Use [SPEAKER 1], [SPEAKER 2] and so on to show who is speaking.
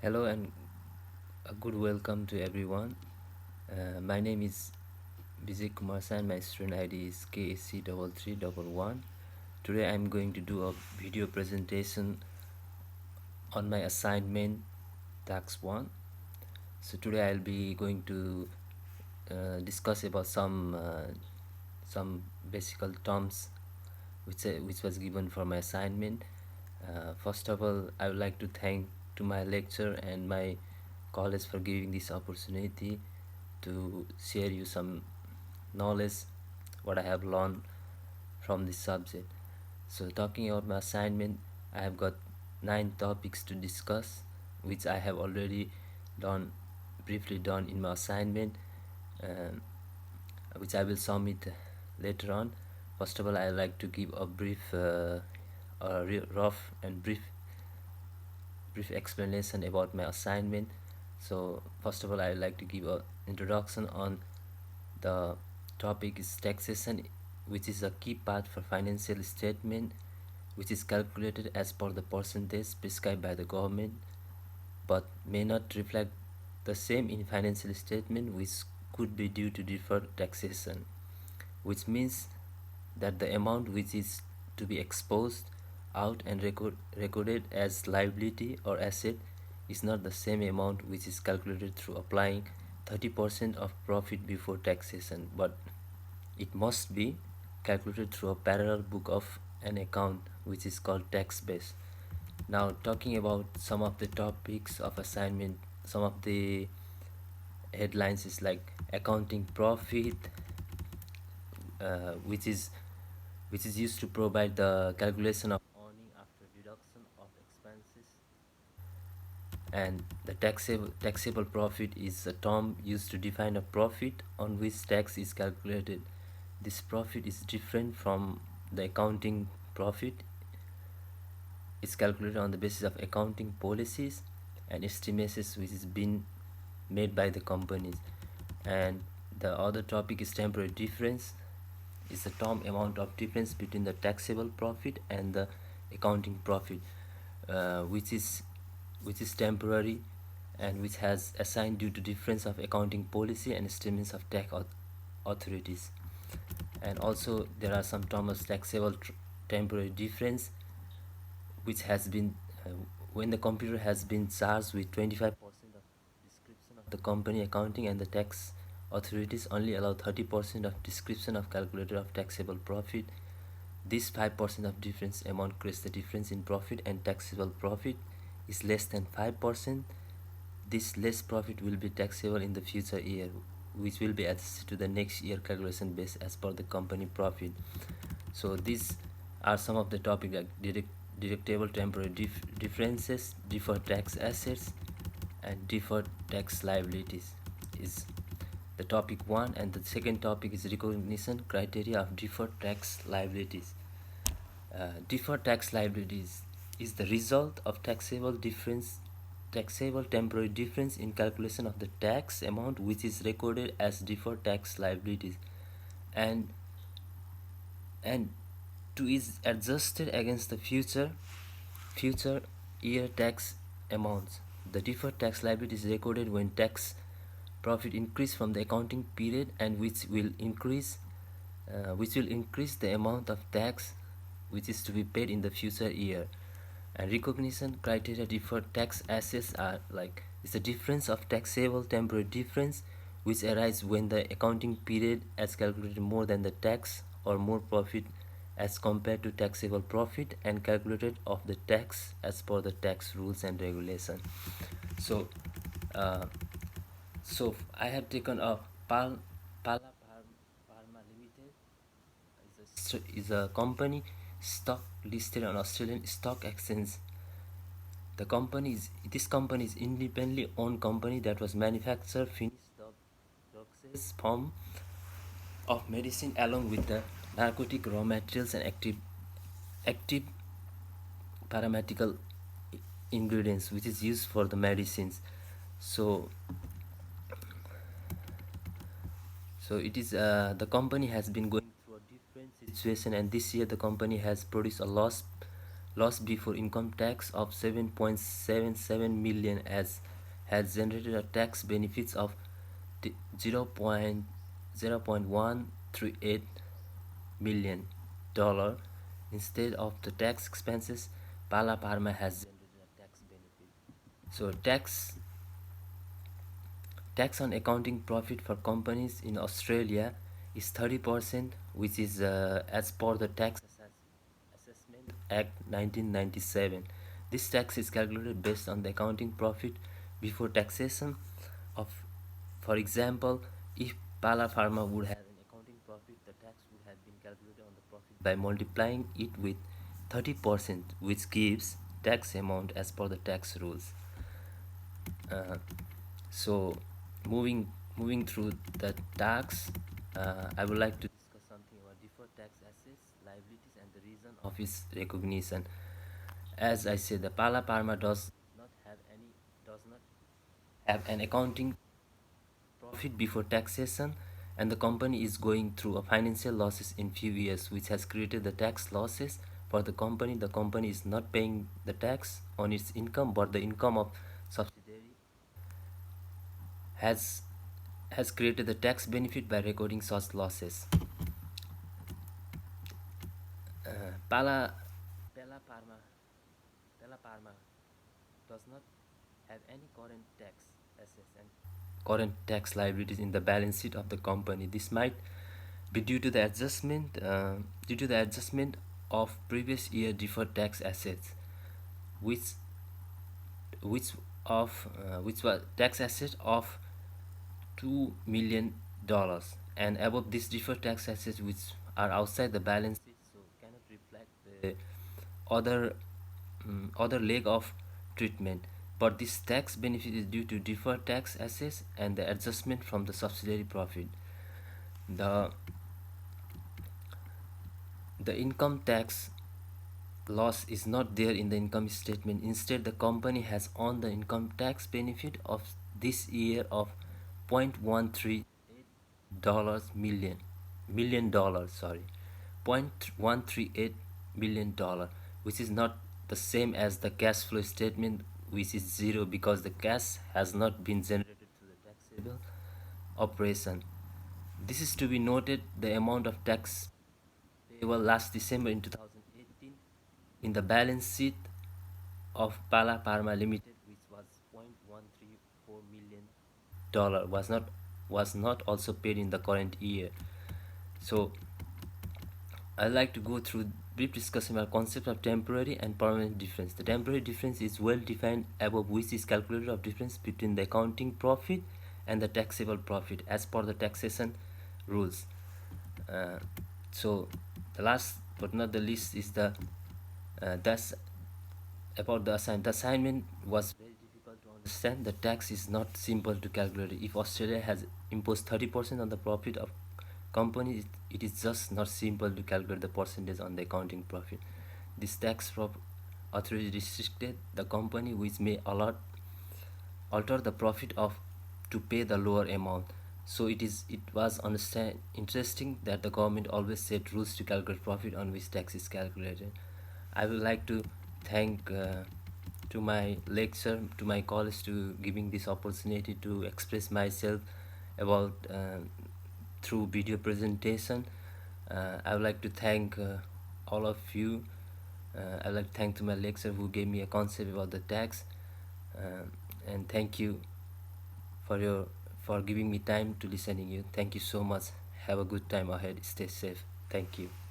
[SPEAKER 1] Hello and a good welcome to everyone. My name is Vijay Kumar San. My student ID is KAC3311. Today I'm going to do a video presentation on my assignment tax 1. So today I'll be going to discuss about some basic terms which was given for my assignment. First of all, I would like to thank to my lecturer and my college for giving this opportunity to share you some knowledge what I have learned from this subject. So talking about my assignment, I have got 9 topics to discuss, which I have already done briefly done in my assignment, um, which I will submit later on. First of all, I like to give a brief, rough and brief explanation about my assignment. So first of all, I would like to give a introduction on the topic is taxation, which is a key part for financial statement, which is calculated as per the percentage prescribed by the government, but may not reflect the same in financial statement, which could be due to deferred taxation, which means that the amount which is to be exposed out and recorded as liability or asset is not the same amount which is calculated through applying 30% of profit before taxation, but it must be calculated through a parallel book of an account which is called tax base. Now talking about some of the topics of assignment, some of the headlines is like accounting profit, which is used to provide the calculation of earning after deduction of expenses, and the taxable profit is a term used to define a profit on which tax is calculated. This profit is different from the accounting profit. It's calculated on the basis of accounting policies and estimations which is being made by the companies. And the other topic is temporary difference. Is the term amount of difference between the taxable profit and the accounting profit, which is temporary and which has assigned due to difference of accounting policy and estimates of tax authorities. And also there are some terms taxable temporary difference, which has been when the computer has been charged with 25% of description of the company accounting, and the tax authorities only allow 30% of description of calculator of taxable profit. This 5% of difference amount creates the difference in profit, and taxable profit is less than 5%. This less profit will be taxable in the future year, which will be adjusted to the next year calculation base as per the company profit. So these are some of the topic like deductible temporary differences, deferred tax assets, and deferred tax liabilities is the topic 1, and the second topic is recognition criteria of deferred tax liabilities. Deferred tax liabilities is the result of taxable temporary difference in calculation of the tax amount which is recorded as deferred tax liabilities, and and to is adjusted against the future year tax amounts. The deferred tax liability is recorded when tax profit increase from the accounting period, and which will increase the amount of tax which is to be paid in the future year. And recognition criteria deferred tax assets are like is the difference of taxable temporary difference which arise when the accounting period as calculated more than the tax or more profit as compared to taxable profit, and calculated of the tax as per the tax rules and regulation. So uh, I have taken a Pala Pharma Limited is a company stock listed on Australian Stock Exchange. This company is independently owned company that was manufactured finished drugs form of medicine along with the narcotic raw materials and active pharmaceutical ingredients which is used for the medicines. So it is the company has been going through a different situation, and this year the company has produced a loss loss before income tax of 7.77 million has generated a tax benefits of 0.138 million dollar instead of the tax expenses. Pala Parma has generated a tax benefit. So tax on accounting profit for companies in Australia is 30%, which is as per the Assessment Act 1997. This tax is calculated based on the accounting profit before taxation of, for example, if Pala Pharma would have an accounting profit, the tax would have been calculated on the profit by multiplying it with 30%, which gives tax amount as per the tax rules. Uh, so moving through the tax, I would like to discuss something about deferred tax assets, liabilities, and the reason of its recognition. As I said, the Pala Parma does not have an accounting profit before taxation, and the company is going through a financial losses in few years, which has created the tax losses for the company. The company is not paying the tax on its income, but the income of subsidiary has has created the tax benefit by recording such losses. Pala Pella Parma Pella Parma does not have any current tax assets and current tax liabilities in the balance sheet of the company. This might be due to the adjustment of previous year deferred tax assets, which which was tax asset of $2 million and above. These deferred tax assets which are outside the balance sheet, so cannot reflect the other other leg of treatment, but this tax benefit is due to deferred tax assets and the adjustment from the subsidiary profit. The the income tax loss is not there in the income statement. Instead, the company has earned the income tax benefit of this year of 0.138 million dollars, sorry, 0.138 million dollar, which is not the same as the cash flow statement, which is zero because the cash has not been generated through the taxable operation. This is to be noted the amount of tax payable last December in 2018 in the balance sheet of Pala Pharma Limited, which was 0.134 million dollar, was not also paid in the current year. So I'd like to go through brief discussion about concept of temporary and permanent difference. The temporary difference is well defined above, which is calculated of difference between the accounting profit and the taxable profit as per the taxation rules. Uh, so the last but not the least is that's about the assignment. The assignment was very difficult to understand. The tax is not simple to calculate. If Australia has imposed 30% on the profit of companies, it is just not simple to calculate the percentage on the accounting profit. This authority restricted the company, which may alter the profit of to pay the lower amount. So it was understand interesting that the government always set rules to calculate profit on which tax is calculated. I would like to thank to my lecturer, to my college, to giving this opportunity to express myself about through video presentation. I would like to thank all of you. I would like to thank to my lecturer who gave me a concept about the tax, uh, and thank you for your for giving me time to listening you. Thank you so much. Have a good time ahead. Stay safe. Thank you.